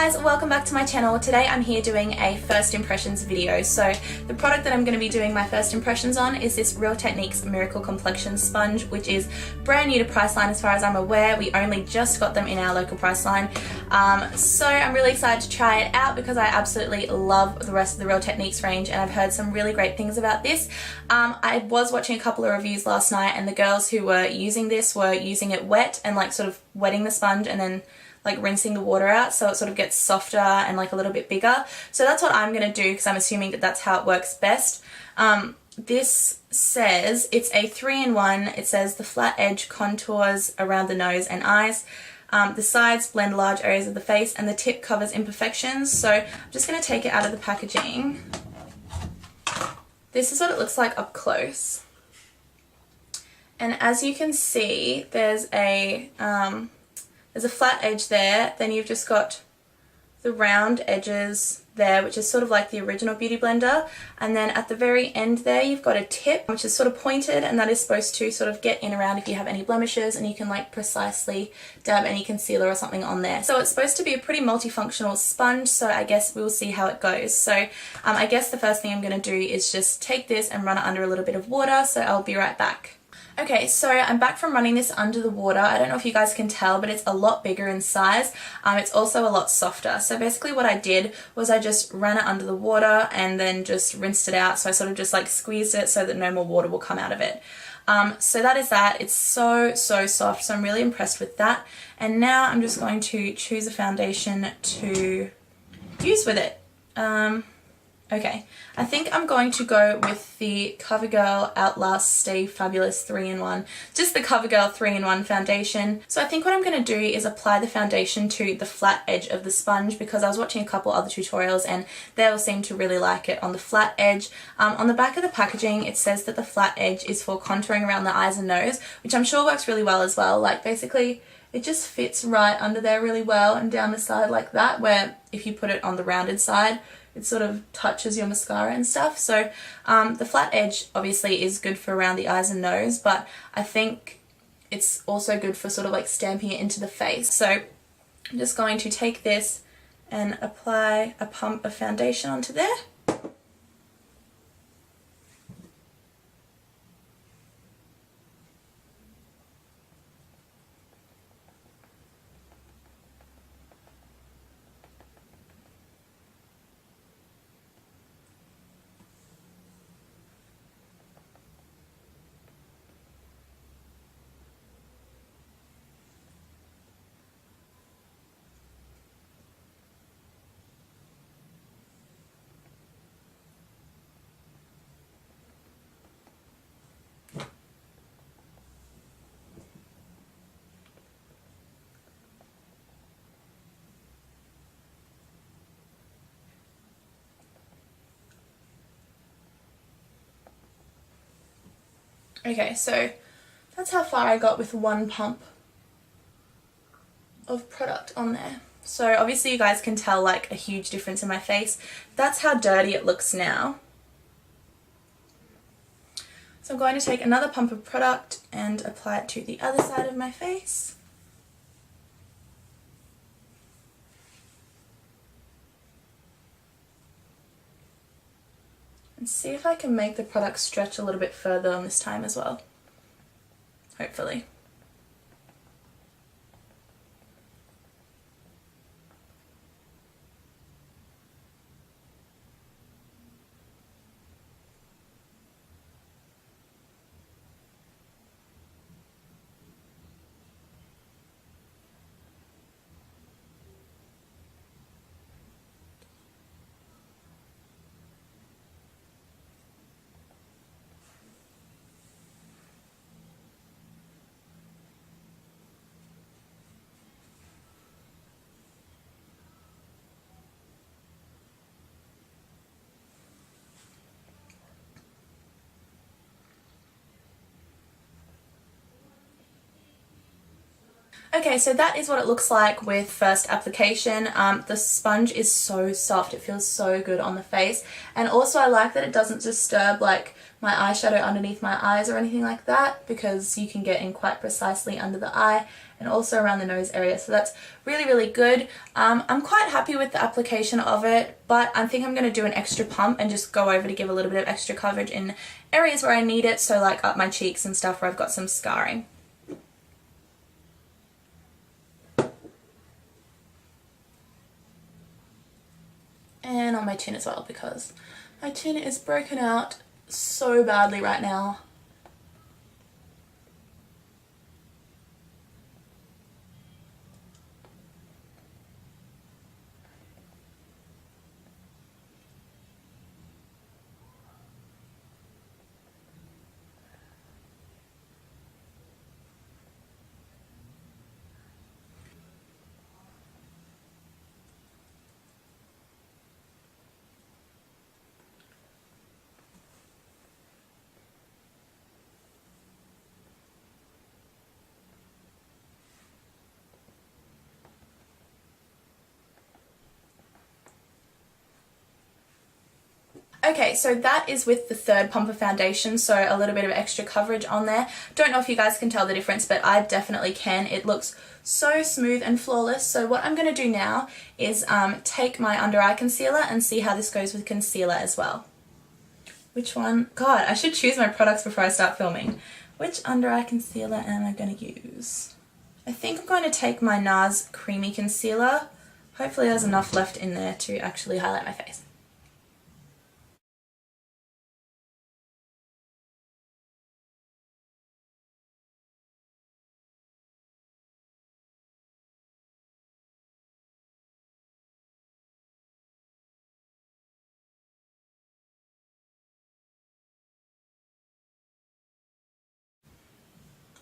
guys, welcome back to my channel. Today I'm here doing a first impressions video. So the product that I'm going to be doing my first impressions on is this RealTechniques Miracle Complexion Sponge, which is brand new to Priceline as far as I'm aware. We only just got them in our local Priceline. So I'm really excited to try it out because I absolutely love the rest of the RealTechniques range and I've heard some really great things about this. I was watching a couple of reviews last night and the girls who were using this were using it wet and like sort of wetting the sponge and then like rinsing the water out so it sort of gets softer and like a little bit bigger. So that's what I'm going to do because I'm assuming that that's how it works best. This says it's a 3-in-1. It says the flat edge contours around the nose and eyes. The sides blend large areas of the face and the tip covers imperfections. So I'm just going to take it out of the packaging. This is what it looks like up close. And as you can see, there's a flat edge there, then you've just got the round edges there, which is sort of like the original Beauty Blender, and then at the very end there you've got a tip which is sort of pointed and that is supposed to sort of get in around if you have any blemishes and you can like precisely dab any concealer or something on there. So it's supposed to be a pretty multifunctional sponge, so I guess we'll see how it goes. So I guess the first thing I'm going to do is just take this and run it under a little bit of water, so I'll be right back. Okay, so I'm back from running this under the water. I don't know if you guys can tell, but it's a lot bigger in size. It's also a lot softer. So basically what I did was I just ran it under the water and then just rinsed it out. So I sort of just like squeezed it so that no more water will come out of it. So that is that. It's so soft, so I'm really impressed with that. And now I'm just going to choose a foundation to use with it. Okay, I think I'm going to go with the CoverGirl Outlast Stay Fabulous 3-in-1, just the CoverGirl 3-in-1 foundation. So I think what I'm going to do is apply the foundation to the flat edge of the sponge because I was watching a couple other tutorials and they all seem to really like it on the flat edge. On the back of the packaging it says that the flat edge is for contouring around the eyes and nose, which I'm sure works really well as well. Like basically it just fits right under there really well and down the side like that, where if you put it on the rounded side it sort of touches your mascara and stuff. So the flat edge obviously is good for around the eyes and nose, but I think it's also good for sort of like stamping it into the face. So I'm just going to take this and apply a pump of foundation onto there. Okay, so that's how far I got with one pump of product on there. So obviously you guys can tell like a huge difference in my face. That's how dirty it looks now. So I'm going to take another pump of product and apply it to the other side of my face. And see if I can make the product stretch a little bit further on this time as well. Hopefully. Okay, so that is what it looks like with first application. The sponge is so soft, it feels so good on the face, and also I like that it doesn't disturb like my eyeshadow underneath my eyes or anything like that, because you can get in quite precisely under the eye and also around the nose area, so that's really, really good. I'm quite happy with the application of it, but I think I'm going to do an extra pump and just go over to give a little bit of extra coverage in areas where I need it, so like up my cheeks and stuff where I've got some scarring. And on my chin as well, because my chin is broken out so badly right now. Okay, so that is with the third pump of foundation, so a little bit of extra coverage on there. Don't know if you guys can tell the difference, but I definitely can. It looks so smooth and flawless. So what I'm going to do now is take my under eye concealer and see how this goes with concealer as well. Which one? God, I should choose my products before I start filming. Which under eye concealer am I going to use? I think I'm going to take my NARS Creamy Concealer. Hopefully there's enough left in there to actually highlight my face.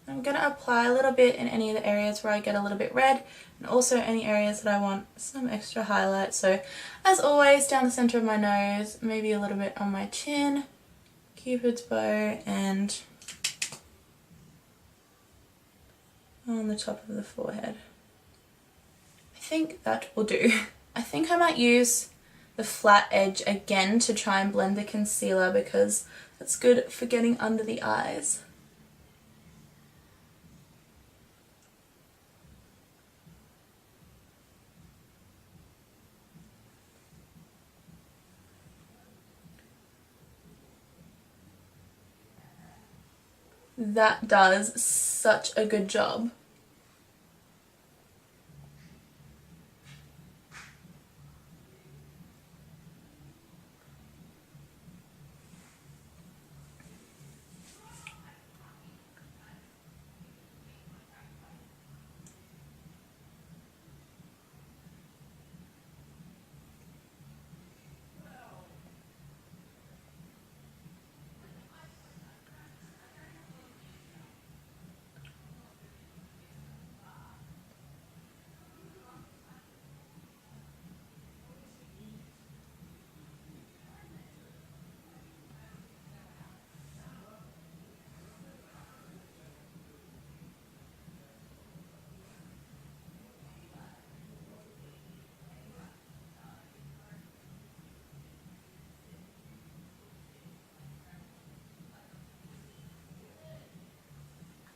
I'm going to apply a little bit in any of the areas where I get a little bit red, and also any areas that I want some extra highlight. So as always, down the center of my nose, maybe a little bit on my chin, Cupid's bow, and on the top of the forehead. I think that will do. I think I might use the flat edge again to try and blend the concealer, because that's good for getting under the eyes. That does such a good job.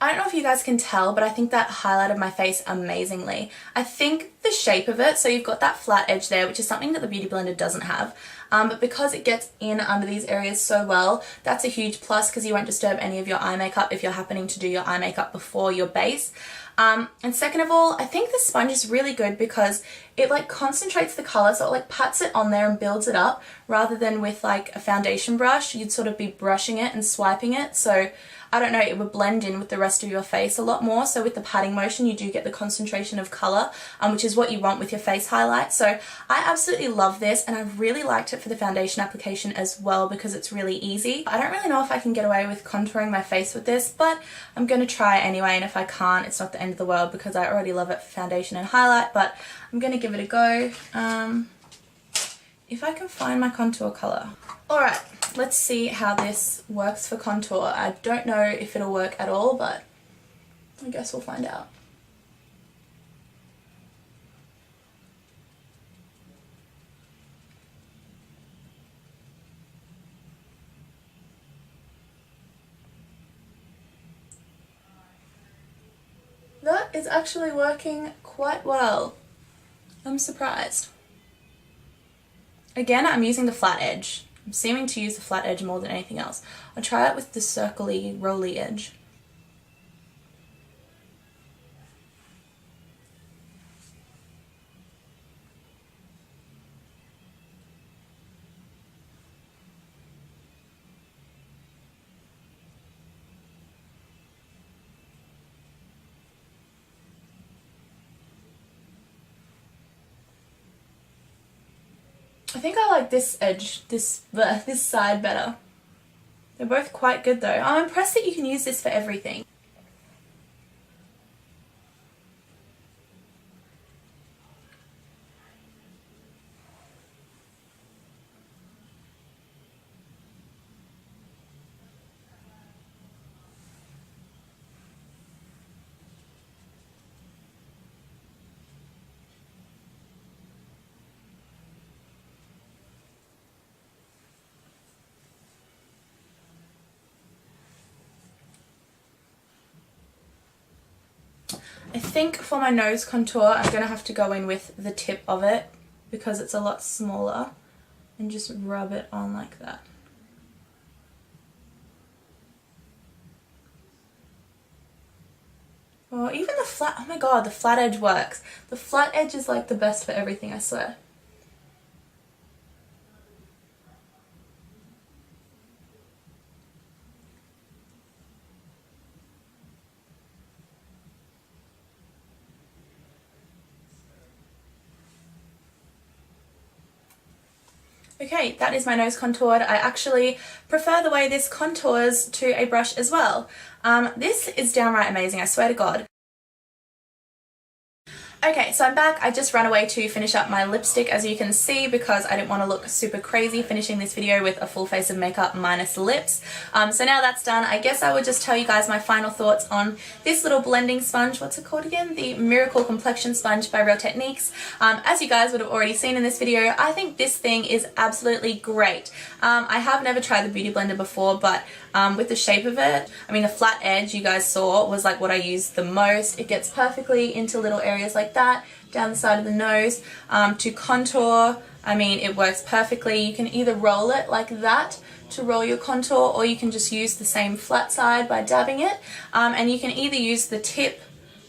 I don't know if you guys can tell, but I think that highlighted my face amazingly. I think the shape of it, so you've got that flat edge there, which is something that the Beauty Blender doesn't have, but because it gets in under these areas so well, that's a huge plus, because you won't disturb any of your eye makeup if you're happening to do your eye makeup before your base. And second of all, I think the sponge is really good because it like concentrates the colour, so it like pats it on there and builds it up, rather than with like a foundation brush, you'd sort of be brushing it and swiping it. So I don't know, it would blend in with the rest of your face a lot more. So with the patting motion, you do get the concentration of colour, which is what you want with your face highlight. So I absolutely love this, and I really liked it for the foundation application as well because it's really easy. I don't really know if I can get away with contouring my face with this, but I'm going to try it anyway, and if I can't, it's not the end of the world because I already love it for foundation and highlight, but I'm going to give it a go. If I can find my contour colour. Alright, let's see how this works for contour. I don't know if it'll work at all, but I guess we'll find out. that is actually working quite well. I'm surprised. Again, I'm using the flat edge. I'm seeming to use the flat edge more than anything else. I'll try it with the circly, rolly edge. I think I like this edge, this side better. They're both quite good though. I'm impressed that you can use this for everything. I think for my nose contour I'm going to have to go in with the tip of it because it's a lot smaller and just rub it on like that. Or even the flat, oh my god, the flat edge works. The flat edge is like the best for everything, I swear. Okay, that is my nose contoured. I actually prefer the way this contours to a brush as well. This is downright amazing, I swear to God. Okay, so I'm back. I just ran away to finish up my lipstick, as you can see, because I didn't want to look super crazy finishing this video with a full face of makeup minus lips. So now that's done, I guess I would just tell you guys my final thoughts on this little blending sponge. What's it called again? The Miracle Complexion Sponge by RealTechniques. As you guys would have already seen in this video, I think this thing is absolutely great. I have never tried the Beauty Blender before, but with the shape of it, I mean the flat edge you guys saw was like what I used the most. It gets perfectly into little areas like that, down the side of the nose. To contour, I mean it works perfectly. You can either roll it like that to roll your contour, or you can just use the same flat side by dabbing it. And you can either use the tip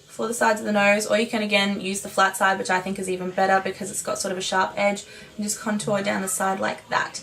for the sides of the nose, or you can again use the flat side, which I think is even better because it's got sort of a sharp edge, and just contour down the side like that.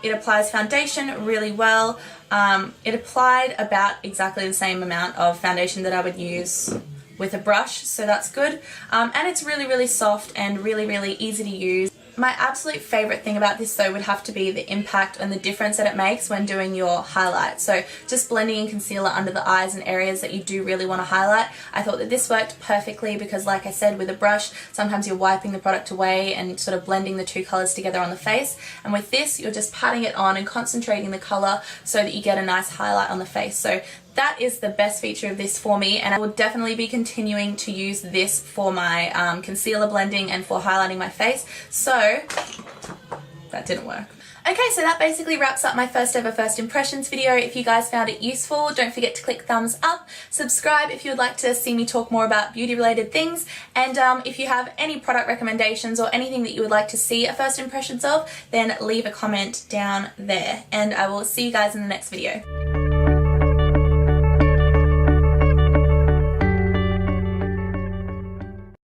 It applies foundation really well. It applied about exactly the same amount of foundation that I would use with a brush, so that's good. And it's really soft and really easy to use. My absolute favourite thing about this though would have to be the impact and the difference that it makes when doing your highlight. So just blending in concealer under the eyes and areas that you do really want to highlight. I thought that this worked perfectly because, like I said, with a brush sometimes you're wiping the product away and sort of blending the two colours together on the face, and with this you're just patting it on and concentrating the colour so that you get a nice highlight on the face. So that is the best feature of this for me, and I will definitely be continuing to use this for my concealer blending and for highlighting my face. So that didn't work. Okay, so that basically wraps up my first ever first impressions video. If you guys found it useful, don't forget to click thumbs up, subscribe if you would like to see me talk more about beauty related things, and if you have any product recommendations or anything that you would like to see a first impressions of, then leave a comment down there, and I will see you guys in the next video.